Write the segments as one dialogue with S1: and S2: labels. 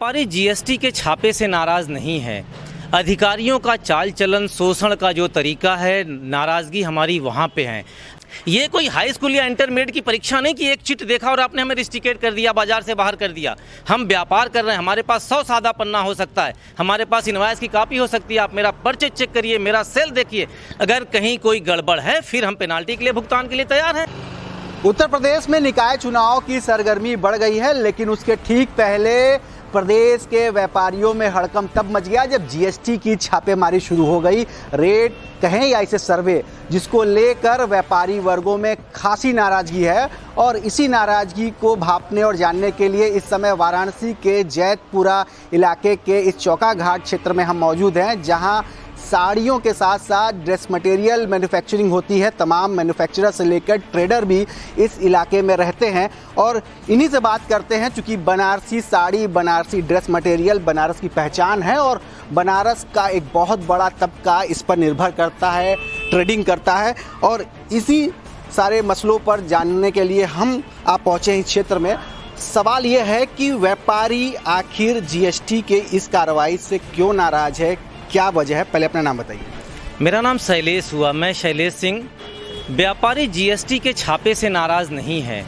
S1: व्यापारी जीएसटी के छापे से नाराज नहीं है। अधिकारियों का चाल चलन, शोषण का जो तरीका है, नाराज़गी हमारी वहाँ पे है। ये कोई हाई स्कूल या इंटरमीडिएट की परीक्षा नहीं कि एक चिट देखा और आपने हमें रिस्ट्रिकेट कर दिया, बाजार से बाहर कर दिया। हम व्यापार कर रहे हैं, हमारे पास 100 सादा पन्ना हो सकता है, हमारे पास इनवॉइस की कॉपी हो सकती है। आप मेरा परचेज चेक करिए, मेरा सेल देखिए। अगर कहीं कोई गड़बड़ है फिर हम पेनाल्टी के लिए, भुगतान के लिए तैयार हैं।
S2: उत्तर प्रदेश में निकाय चुनाव की सरगर्मी बढ़ गई है, लेकिन उसके ठीक पहले प्रदेश के व्यापारियों में हड़कंप तब मच गया जब जीएसटी की छापेमारी शुरू हो गई। रेड कहें या इसे सर्वे, जिसको लेकर व्यापारी वर्गों में खासी नाराजगी है। और इसी नाराजगी को भांपने और जानने के लिए इस समय वाराणसी के जैतपुरा इलाके के इस चौका घाट क्षेत्र में हम मौजूद हैं, जहां साड़ियों के साथ साथ ड्रेस मटेरियल मैन्युफैक्चरिंग होती है। तमाम मैन्युफैक्चरर से लेकर ट्रेडर भी इस इलाके में रहते हैं और इन्हीं से बात करते हैं। चूँकि बनारसी साड़ी, बनारसी ड्रेस मटेरियल बनारस की पहचान है और बनारस का एक बहुत बड़ा तबका इस पर निर्भर करता है, ट्रेडिंग करता है। और इसी सारे मसलों पर जानने के लिए हम आप पहुँचे हैं इस क्षेत्र में। सवाल यह है कि व्यापारी आखिर जीएसटी के इस कार्रवाई से क्यों नाराज है, क्या वजह है? पहले अपना नाम बताइए।
S1: मेरा नाम शैलेश हुआ, मैं शैलेश सिंह। व्यापारी जीएसटी के छापे से नाराज़ नहीं है।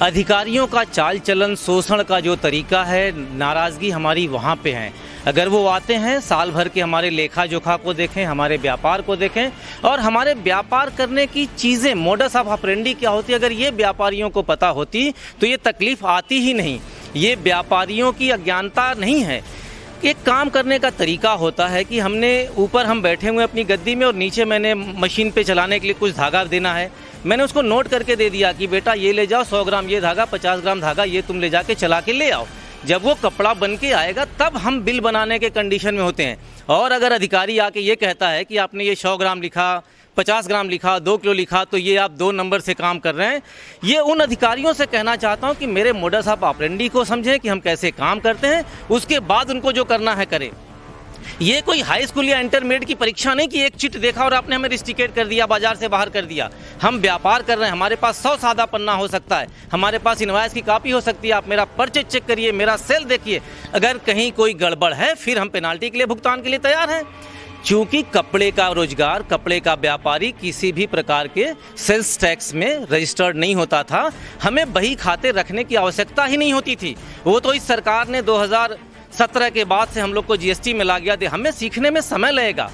S1: अधिकारियों का चाल चलन, शोषण का जो तरीका है, नाराज़गी हमारी वहाँ पे है। अगर वो आते हैं, साल भर के हमारे लेखा जोखा को देखें, हमारे व्यापार को देखें और हमारे व्यापार करने की चीज़ें, मोडस ऑफ ऑपरेंडी क्या होती है, अगर ये व्यापारियों को पता होती तो ये तकलीफ़ आती ही नहीं। ये व्यापारियों की अज्ञानता नहीं है। एक काम करने का तरीका होता है कि हमने ऊपर हम बैठे हुए अपनी गद्दी में और नीचे मैंने मशीन पे चलाने के लिए कुछ धागा देना है। मैंने उसको नोट करके दे दिया कि बेटा ये ले जाओ, 100 ग्राम ये धागा, 50 ग्राम धागा ये तुम ले जाके चला के ले आओ। जब वो कपड़ा बन के आएगा तब हम बिल बनाने के कंडीशन में होते हैं। और अगर अधिकारी आके ये कहता है कि आपने ये 100 ग्राम लिखा, 50 ग्राम लिखा, 2 किलो लिखा, तो ये आप 2 नंबर से काम कर रहे हैं। ये उन अधिकारियों से कहना चाहता हूँ कि मेरे मोडस ऑफ ऑपरेंडी को समझें कि हम कैसे काम करते हैं, उसके बाद उनको जो करना है करें। ये कोई हाई स्कूल या इंटरमीडिएट की परीक्षा नहीं कि एक चिट देखा और आपने हमें रिस्ट्रिकेट कर दिया, बाजार से बाहर कर दिया। हम व्यापार कर रहे हैं, हमारे पास 100 सादा पन्ना हो सकता है, हमारे पास इनवॉइस की कॉपी हो सकती है। आप मेरा परचेज चेक करिए, मेरा सेल देखिए। अगर कहीं कोई गड़बड़ है फिर हम पेनाल्टी के लिए, भुगतान के लिए तैयार हैं। क्योंकि कपड़े का रोजगार, कपड़े का व्यापारी किसी भी प्रकार के सेल्स टैक्स में रजिस्टर्ड नहीं होता था। हमें बही खाते रखने की आवश्यकता ही नहीं होती थी। वो तो इस सरकार ने 2017 के बाद से हम लोग को जीएसटी में ला गया था। हमें सीखने में समय लगेगा।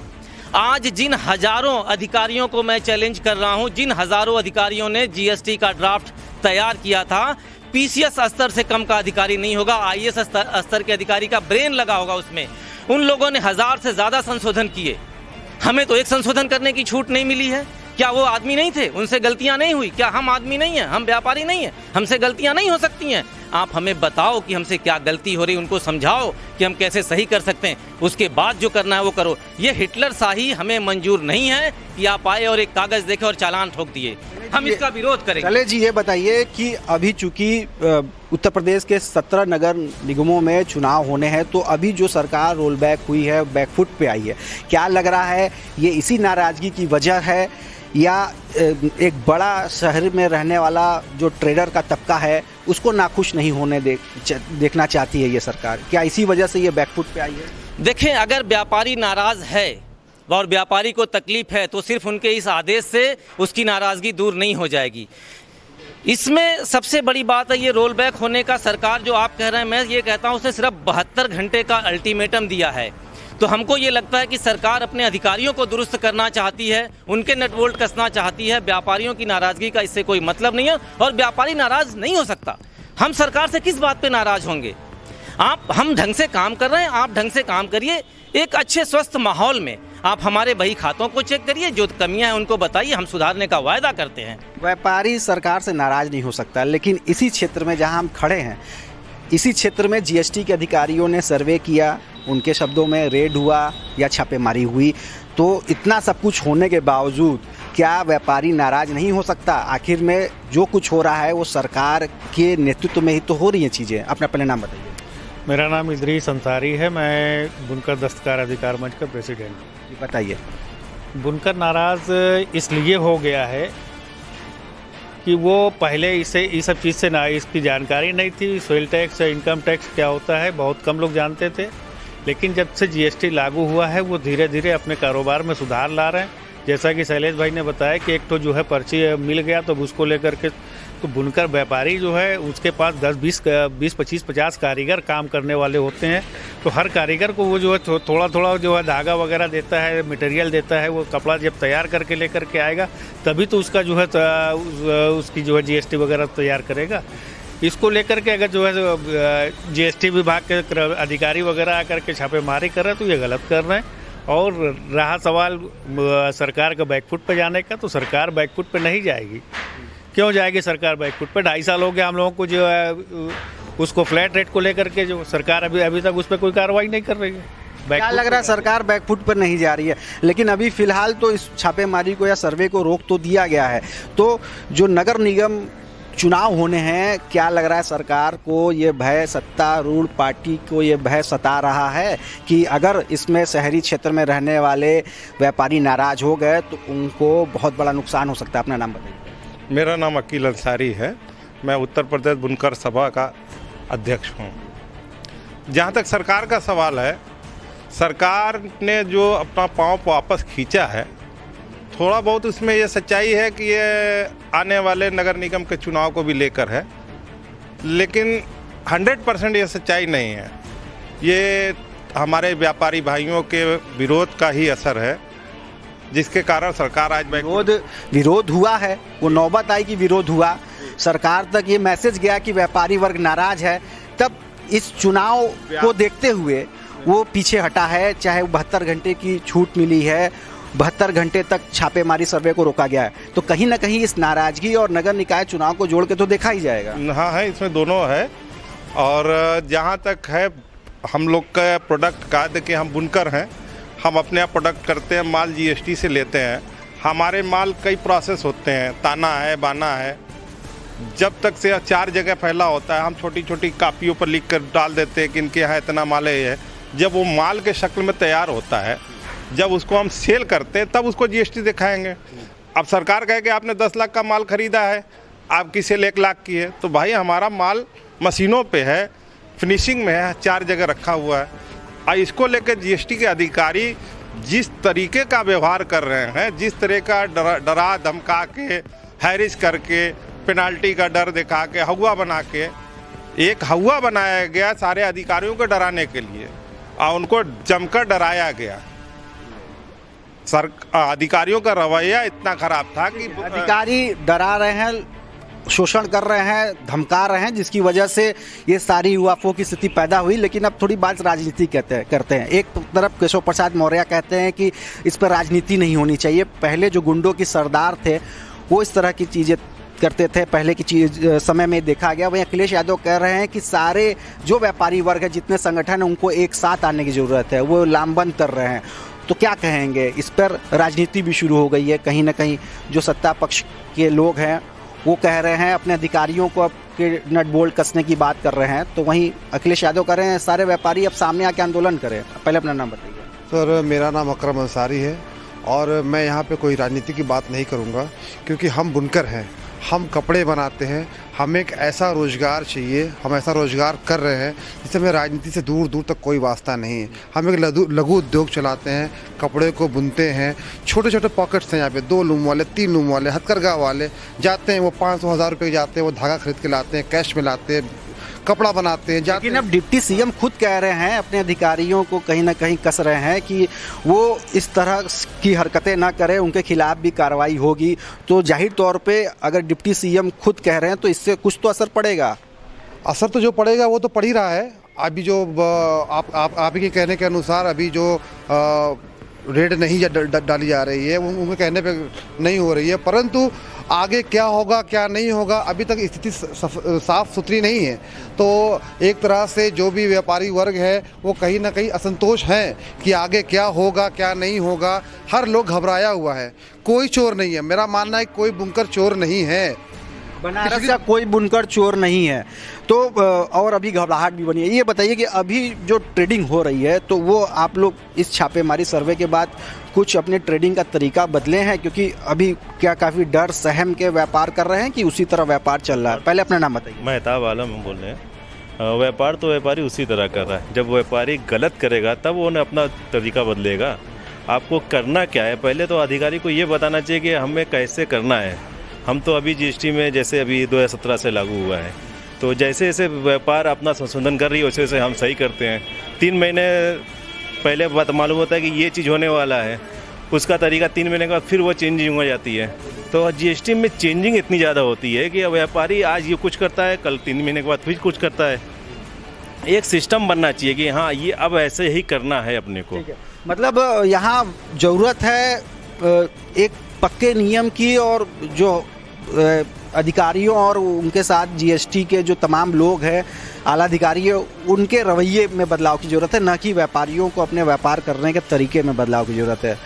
S1: आज जिन हजारों अधिकारियों को मैं चैलेंज कर रहा हूं, जिन हजारों अधिकारियों ने जीएसटी का ड्राफ्ट तैयार किया था, पीसीएस स्तर से कम का अधिकारी नहीं होगा। आईएएस स्तर के अधिकारी का ब्रेन लगा होगा उसमें। उन लोगों ने 1000 से ज़्यादा संशोधन किए। हमें तो एक संशोधन करने की छूट नहीं मिली है। क्या वो आदमी नहीं थे? उनसे गलतियां नहीं हुई? क्या हम आदमी नहीं हैं? हम व्यापारी नहीं हैं? हमसे गलतियां नहीं हो सकती हैं? आप हमें बताओ कि हमसे क्या गलती हो रही, उनको समझाओ कि हम कैसे सही कर सकते हैं। उसके बाद जो करना है वो करो। ये हिटलर शाही हमें मंजूर नहीं है कि आप आए और एक कागज़ देखे और चालान ठोक दिए। हम इसका विरोध करेंगे।
S2: चले जी, ये बताइए कि अभी चूंकि उत्तर प्रदेश के 17 नगर निगमों में चुनाव होने हैं, तो अभी जो सरकार रोल बैक हुई है, बैकफुट पे आई है, क्या लग रहा है ये इसी नाराजगी की वजह है या एक बड़ा शहर में रहने वाला जो ट्रेडर का तबका है उसको नाखुश नहीं होने देखना चाहती है ये सरकार? क्या इसी वजह से ये बैकफुट पे आई है?
S1: देखें, अगर व्यापारी नाराज़ है और व्यापारी को तकलीफ है तो सिर्फ उनके इस आदेश से उसकी नाराज़गी दूर नहीं हो जाएगी। इसमें सबसे बड़ी बात है ये रोल बैक होने का। सरकार जो आप कह रहे हैं, मैं ये कहता हूँ उसने सिर्फ 72 घंटे का अल्टीमेटम दिया है। तो हमको ये लगता है कि सरकार अपने अधिकारियों को दुरुस्त करना चाहती है, उनके नट बोल्ट कसना चाहती है। व्यापारियों की नाराज़गी का इससे कोई मतलब नहीं है और व्यापारी नाराज़ नहीं हो सकता। हम सरकार से किस बात पे नाराज़ होंगे? हम ढंग से काम कर रहे हैं, आप ढंग से काम करिए। एक अच्छे स्वस्थ माहौल में आप हमारे बही खातों को चेक करिए, जो कमियां हैं उनको बताइए, हम सुधारने का वायदा करते हैं।
S2: व्यापारी सरकार से नाराज नहीं हो सकता, लेकिन इसी क्षेत्र में जहां हम खड़े हैं, इसी क्षेत्र में जीएसटी के अधिकारियों ने सर्वे किया, उनके शब्दों में रेड हुआ या छापेमारी हुई, तो इतना सब कुछ होने के बावजूद क्या व्यापारी नाराज नहीं हो सकता? आखिर में जो कुछ हो रहा है वो सरकार के नेतृत्व में ही तो हो रही हैं चीज़ें। अपना पहले नाम बताइए।
S3: मेरा नाम इदरीस अंसारी है, मैं बुनकर दस्तकार अधिकार मंच का प्रेसिडेंट।
S2: बताइए।
S3: बुनकर नाराज़ इसलिए हो गया है कि वो पहले इसे इस सब चीज़ से ना इसकी जानकारी नहीं थी। सेल टैक्स, इनकम टैक्स क्या होता है बहुत कम लोग जानते थे, लेकिन जब से जीएसटी लागू हुआ है वो धीरे धीरे अपने कारोबार में सुधार ला रहे हैं। जैसा कि शैलेश भाई ने बताया कि एक तो जो है पर्ची मिल गया, तो उसको लेकर के तो बुनकर व्यापारी जो है उसके पास 10, 20, 25, 50 कारीगर काम करने वाले होते हैं। तो हर कारीगर को वो जो है थोड़ा थोड़ा जो है धागा वगैरह देता है, मटेरियल देता है। वो कपड़ा जब तैयार करके लेकर के आएगा तभी तो उसका जो है उसकी जो है जीएसटी वगैरह तैयार करेगा। इसको लेकर के अगर जो है जीएसटी विभाग के अधिकारी वगैरह आकर के छापेमारी कर रहे हैं तो ये गलत कर रहे हैं। और रहा सवाल सरकार का बैकफुट पे जाने का, तो सरकार बैकफुट पे नहीं जाएगी। क्यों जाएगी सरकार बैकफुट पे? 2.5 साल हो गया हम लोगों को जो है उसको फ्लैट रेट को लेकर के जो सरकार अभी तक उस पर कोई कार्रवाई नहीं कर रही है।
S2: क्या लग रहा है सरकार बैकफुट पर नहीं जा रही है? लेकिन अभी फिलहाल तो इस छापेमारी को या सर्वे को रोक तो दिया गया है। तो जो नगर निगम चुनाव होने हैं, क्या लग रहा है सरकार को ये भय, सत्तारूढ़ पार्टी को ये भय सता रहा है कि अगर इसमें शहरी क्षेत्र में रहने वाले व्यापारी नाराज हो गए तो उनको बहुत बड़ा नुकसान हो सकता है? अपना नाम बताइए।
S4: मेरा नाम अकील अंसारी है। मैं उत्तर प्रदेश बुनकर सभा का अध्यक्ष हूँ। जहाँ तक सरकार का सवाल है, सरकार ने जो अपना पाँव वापस खींचा है, थोड़ा बहुत उसमें ये सच्चाई है कि ये आने वाले नगर निगम के चुनाव को भी लेकर है, लेकिन 100% ये सच्चाई नहीं है। ये हमारे व्यापारी भाइयों के विरोध का ही असर है, जिसके कारण सरकार आज
S2: विरोध हुआ है। वो नौबत आई कि विरोध हुआ, सरकार तक ये मैसेज गया कि व्यापारी वर्ग नाराज है, तब इस चुनाव को देखते हुए वो पीछे हटा है। चाहे 72 घंटे की छूट मिली है, 72 घंटे तक छापेमारी सर्वे को रोका गया है, तो कहीं ना कहीं इस नाराजगी और नगर निकाय चुनाव को जोड़ के तो देखा ही जाएगा।
S4: हाँ है, इसमें दोनों है। और जहाँ तक है हम लोग का प्रोडक्ट का, देखिए हम बुनकर हैं, हम अपने यहाँ प्रोडक्ट करते हैं, माल जीएसटी से लेते हैं। हमारे माल कई प्रोसेस होते हैं, ताना है, बाना है। जब तक से 4 जगह फैला होता है, हम छोटी छोटी कापियों पर लिख कर डाल देते हैं कि इनके यहाँ इतना माल है। जब वो माल के शक्ल में तैयार होता है, जब उसको हम सेल करते हैं, तब उसको जीएसटी दिखाएंगे। अब सरकार कहे कि आपने 10 लाख का माल खरीदा है, आपकी सेल 1 लाख की है, तो भाई हमारा माल मशीनों पे है, फिनिशिंग में है, 4 जगह रखा हुआ है। और इसको लेकर जीएसटी के अधिकारी जिस तरीके का व्यवहार कर रहे हैं, जिस तरह का डरा धमका के, हैरिस करके, पेनाल्टी का डर दिखा के, हवा बना के, एक हवा बनाया गया सारे अधिकारियों को डराने के लिए, और उनको जमकर डराया गया। अधिकारियों का रवैया इतना खराब था कि
S2: अधिकारी डरा रहे हैं, शोषण कर रहे हैं, धमका रहे हैं, जिसकी वजह से ये सारी युवाओं की स्थिति पैदा हुई। लेकिन अब थोड़ी बात राजनीति करते हैं। एक तरफ केशव प्रसाद मौर्य कहते हैं कि इस पर राजनीति नहीं होनी चाहिए। पहले जो गुंडों की सरदार थे वो इस तरह की चीज़ें करते थे, पहले की समय में देखा गया। वहीं अखिलेश यादव कह रहे हैं कि सारे जो व्यापारी वर्ग है, जितने संगठन हैं, उनको एक साथ आने की ज़रूरत है, वो लामबंद कर रहे हैं। तो क्या कहेंगे? इस पर राजनीति भी शुरू हो गई है। कहीं ना कहीं जो सत्ता पक्ष के लोग हैं वो कह रहे हैं अपने अधिकारियों को के नट बोल्ट कसने की बात कर रहे हैं, तो वहीं अखिलेश यादव कह रहे हैं सारे व्यापारी अब सामने आके आंदोलन करें। पहले अपना नाम बताइए।
S5: सर, मेरा नाम अकरम अंसारी है और मैं यहाँ पे कोई राजनीति की बात नहीं करूँगा, क्योंकि हम बुनकर हैं, हम कपड़े बनाते हैं, हमें एक ऐसा रोज़गार चाहिए, हम ऐसा रोज़गार कर रहे हैं जिससे हमें राजनीति से दूर दूर तक कोई वास्ता नहीं है। हम एक लघु उद्योग चलाते हैं, कपड़े को बुनते हैं। छोटे छोटे पॉकेट्स हैं यहाँ पे, 2 लूम वाले, 3 लूम वाले, हथकरघा वाले जाते हैं, वो 500-1000 रुपये जाते हैं, वो धागा खरीद के लाते हैं, कैश में लाते हैं, कपड़ा बनाते हैं।
S2: लेकिन अब डिप्टी सीएम खुद कह रहे हैं, अपने अधिकारियों को कहीं ना कहीं कस रहे हैं कि वो इस तरह की हरकतें ना करें, उनके खिलाफ भी कार्रवाई होगी। तो जाहिर तौर पे अगर डिप्टी सीएम खुद कह रहे हैं तो इससे कुछ तो असर पड़ेगा।
S5: असर तो जो पड़ेगा वो तो पड़ ही रहा है। अभी जो आप ही के कहने के अनुसार अभी जो रेड नहीं डाली जा रही है, उनके कहने पे नहीं हो रही है, परंतु आगे क्या होगा क्या नहीं होगा अभी तक स्थिति साफ सुथरी नहीं है। तो एक तरह से जो भी व्यापारी वर्ग है वो कहीं ना कहीं असंतोष हैं कि आगे क्या होगा क्या नहीं होगा। हर लोग घबराया हुआ है, कोई चोर नहीं है। मेरा मानना है कोई बुनकर चोर नहीं है।
S2: बनारस का कोई बुनकर चोर नहीं है। तो और अभी घबराहट भी बनी है। ये बताइए कि अभी जो ट्रेडिंग हो रही है तो वो आप लोग इस छापेमारी सर्वे के बाद कुछ अपने ट्रेडिंग का तरीका बदले हैं, क्योंकि अभी क्या काफ़ी डर सहम के व्यापार कर रहे हैं कि उसी तरह व्यापार चल रहा है? पहले अपना नाम बताइए।
S6: मेहताब आलम हम बोल रहे हैं। व्यापार तो व्यापारी उसी तरह कर रहा है। जब व्यापारी गलत करेगा तब वो अपना तरीका बदलेगा। आपको करना क्या है, पहले तो अधिकारी को ये बताना चाहिए कि हमें कैसे करना है। हम तो अभी जीएसटी में जैसे अभी 2017 से लागू हुआ है, तो जैसे जैसे व्यापार अपना संशोधन कर रही है वैसे वैसे हम सही करते हैं। 3 महीने पहले बात मालूम होता है कि ये चीज़ होने वाला है, उसका तरीका 3 महीने के बाद फिर वो चेंजिंग हो जाती है। तो जीएसटी में चेंजिंग इतनी ज़्यादा होती है कि व्यापारी आज ये कुछ करता है, कल 3 महीने के बाद फिर कुछ करता है। एक सिस्टम बनना चाहिए कि हाँ ये अब ऐसे ही करना है अपने को।
S2: मतलब यहाँ ज़रूरत है एक पक्के नियम की, और जो अधिकारियों और उनके साथ जीएसटी के जो तमाम लोग हैं, आला अधिकारी है, उनके रवैये में बदलाव की ज़रूरत है, न कि व्यापारियों को अपने व्यापार करने के तरीके में बदलाव की ज़रूरत है।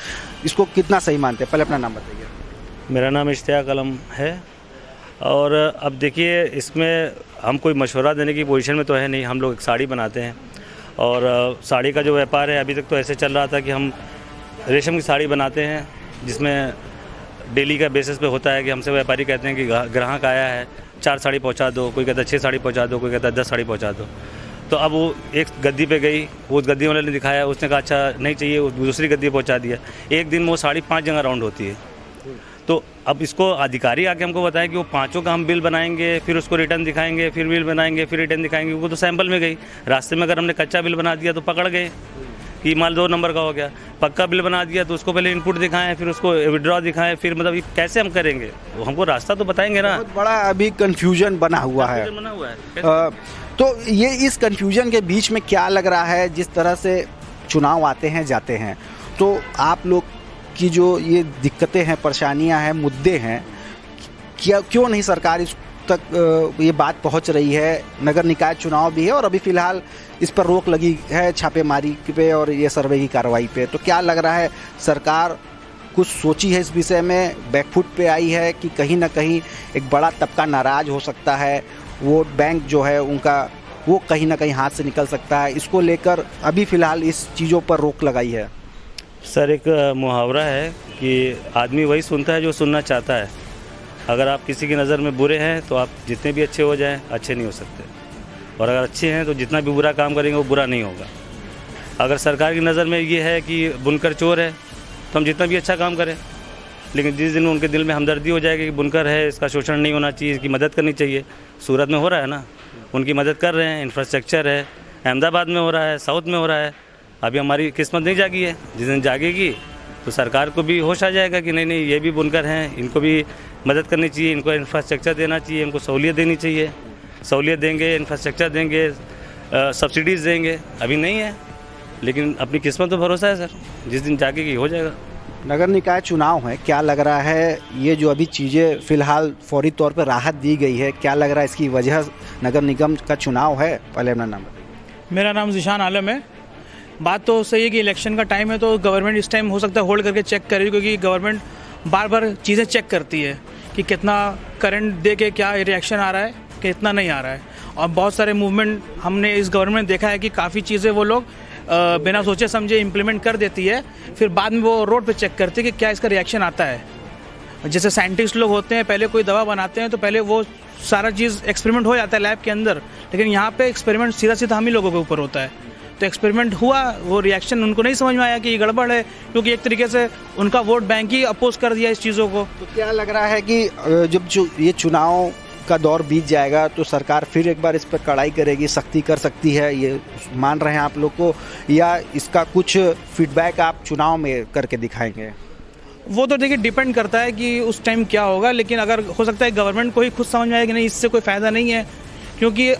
S2: इसको कितना सही मानते हैं? पहले अपना नाम बताइए।
S7: मेरा नाम इश्तियाक आलम है। और अब देखिए, इसमें हम कोई मशवरा देने की पोजीशन में तो है नहीं। हम लोग एक साड़ी बनाते हैं और साड़ी का जो व्यापार है अभी तक तो ऐसे चल रहा था कि हम रेशम की साड़ी बनाते हैं, जिसमें डेली का बेसिस पे होता है कि हमसे व्यापारी कहते हैं कि ग्राहक आया है 4 साड़ी पहुंचा दो, कोई कहता है 6 साड़ी पहुंचा दो, कोई कहता है 10 साड़ी पहुंचा दो। तो अब वो एक गद्दी पे गई, वो उस गद्दी वाले ने दिखाया, उसने कहा अच्छा नहीं चाहिए, वो दूसरी गद्दी पहुंचा दिया। एक दिन में वो साड़ी 5 जगह राउंड होती है। तो अब इसको अधिकारी आके हमको बताएं कि वो 5 का हम बिल बनाएंगे, फिर उसको रिटर्न दिखाएंगे, फिर बिल बनाएंगे, फिर रिटर्न दिखाएंगे। वो तो सैंपल में गई, रास्ते में अगर हमने कच्चा बिल बना दिया तो पकड़ गए कि माल 2 नंबर का हो गया। पक्का बिल बना दिया तो उसको पहले इनपुट दिखाएं, फिर उसको विड्रॉ दिखाएं, फिर मतलब ये कैसे हम करेंगे? वो हमको रास्ता तो बताएंगे ना।
S2: बहुत बड़ा अभी कन्फ्यूजन बना हुआ है। तो ये इस कन्फ्यूजन के बीच में क्या लग रहा है, जिस तरह से चुनाव आते हैं जाते हैं, तो आप लोग की जो ये दिक्कतें हैं, परेशानियां हैं, मुद्दे हैं, क्यों नहीं सरकार इस तक ये बात पहुंच रही है? नगर निकाय चुनाव भी है और अभी फ़िलहाल इस पर रोक लगी है छापेमारी पे और ये सर्वे की कार्रवाई पे। तो क्या लग रहा है, सरकार कुछ सोची है इस विषय में, बैकफुट पे आई है कि कहीं ना कहीं एक बड़ा तबका नाराज़ हो सकता है, वोट बैंक जो है उनका वो कहीं ना कहीं हाथ से निकल सकता है? इसको लेकर अभी फ़िलहाल इस चीज़ों पर रोक लगाई है।
S7: सर, एक मुहावरा है कि आदमी वही सुनता है जो सुनना चाहता है। अगर आप किसी की नज़र में बुरे हैं तो आप जितने भी अच्छे हो जाएं, अच्छे नहीं हो सकते, और अगर अच्छे हैं तो जितना भी बुरा काम करेंगे वो बुरा नहीं होगा। अगर सरकार की नज़र में ये है कि बुनकर चोर है तो हम जितना भी अच्छा काम करें, लेकिन जिस दिन उनके दिल में हमदर्दी हो जाएगी कि बुनकर है, इसका शोषण नहीं होना चाहिए, इसकी मदद करनी चाहिए। सूरत में हो रहा है ना, उनकी मदद कर रहे हैं, इंफ्रास्ट्रक्चर है, अहमदाबाद में हो रहा है, साउथ में हो रहा है। अभी हमारी किस्मत नहीं जागी है, जिस दिन जागेगी तो सरकार को भी होश आ जाएगा कि नहीं नहीं ये भी बुनकर हैं, इनको भी मदद करनी चाहिए, इनको इंफ्रास्ट्रक्चर देना चाहिए, इनको सहूलियत देनी चाहिए। सहूलियत देंगे, इंफ्रास्ट्रक्चर देंगे, सब्सिडीज़ देंगे। अभी नहीं है, लेकिन अपनी किस्मत तो भरोसा है सर, जिस दिन जागेगी हो जाएगा।
S2: नगर निकाय चुनाव है, क्या लग रहा है ये जो अभी चीज़ें फ़िलहाल फौरी तौर पर राहत दी गई है, क्या लग रहा है इसकी वजह नगर निगम का चुनाव है? पहले अपना नाम बताइए।
S8: मेरा नाम ज़िशान आलम है। बात तो सही है कि इलेक्शन का टाइम है तो गवर्नमेंट इस टाइम हो सकता है होल्ड करके चेक करे, क्योंकि गवर्नमेंट बार बार चीज़ें चेक करती है कि कितना करंट दे के क्या रिएक्शन आ रहा है, कितना नहीं आ रहा है। और बहुत सारे मूवमेंट हमने इस गवर्नमेंट देखा है कि काफ़ी चीज़ें वो लोग बिना सोचे समझे इम्प्लीमेंट कर देती है, फिर बाद में वो रोड पे चेक करते हैं कि क्या इसका रिएक्शन आता है। जैसे साइंटिस्ट लोग होते हैं, पहले कोई दवा बनाते हैं तो पहले वो सारा चीज़ एक्सपेरिमेंट हो जाता है लैब के अंदर, लेकिन यहाँ पे एक्सपेरिमेंट सीधा सीधा हम ही लोगों के ऊपर होता है। तो एक्सपेरिमेंट हुआ, वो रिएक्शन उनको नहीं समझ में आया कि ये गड़बड़ है, क्योंकि एक तरीके से उनका वोट बैंक ही अपोज कर दिया इस चीज़ों को।
S2: तो क्या लग रहा है कि जब ये चुनाव का दौर बीत जाएगा तो सरकार फिर एक बार इस पर कड़ाई करेगी, सख्ती कर सकती है, ये मान रहे हैं आप लोग को, या इसका कुछ फीडबैक आप चुनाव में करके दिखाएंगे?
S8: वो तो देखिए डिपेंड करता है कि उस टाइम क्या होगा, लेकिन अगर हो सकता है गवर्नमेंट को ही खुद समझ में आए कि नहीं इससे कोई फ़ायदा नहीं है, क्योंकि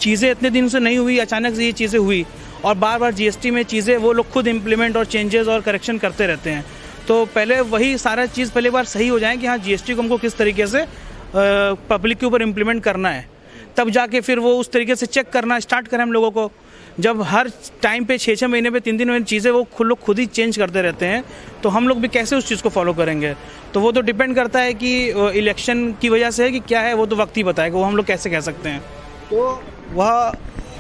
S8: चीज़ें इतने दिन से नहीं हुई, अचानक से ये चीज़ें हुई और बार बार जीएसटी में चीज़ें वो लोग खुद इम्प्लीमेंट और चेंजेस और करेक्शन करते रहते हैं। तो पहले वही सारा चीज़ पहले बार सही हो जाए कि हाँ जीएसटी को हमको किस तरीके से पब्लिक के ऊपर इम्प्लीमेंट करना है, तब जाके फिर वो उस तरीके से चेक करना स्टार्ट करें हम लोगों को। जब हर टाइम पे 6-6 महीने पे 3-3 महीने चीज़ें वो खुद ही चेंज करते रहते हैं, तो हम लोग भी कैसे उस चीज़ को फॉलो करेंगे? तो वो तो डिपेंड करता है कि इलेक्शन की वजह से है कि क्या है, वो तो वक्त ही बताएगा, वो हम लोग कैसे कह सकते हैं।
S2: तो वह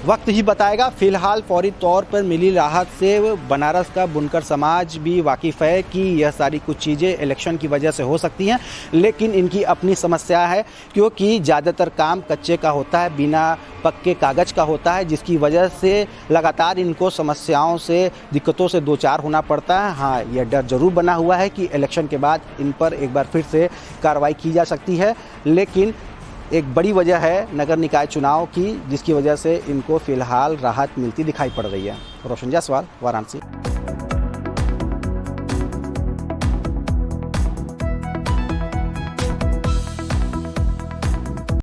S2: वक्त ही बताएगा। फिलहाल फौरी तौर पर मिली राहत से बनारस का बुनकर समाज भी वाकिफ़ है कि यह सारी कुछ चीज़ें इलेक्शन की वजह से हो सकती हैं, लेकिन इनकी अपनी समस्या है, क्योंकि ज़्यादातर काम कच्चे का होता है, बिना पक्के कागज़ का होता है, जिसकी वजह से लगातार इनको समस्याओं से, दिक्कतों से दो चार होना पड़ता है। हाँ, यह डर ज़रूर बना हुआ है कि इलेक्शन के बाद इन पर एक बार फिर से कार्रवाई की जा सकती है, लेकिन एक बड़ी वजह है नगर निकाय चुनाव की, जिसकी वजह से इनको फिलहाल राहत मिलती दिखाई पड़ रही है। रोशन जायसवाल, वाराणसी।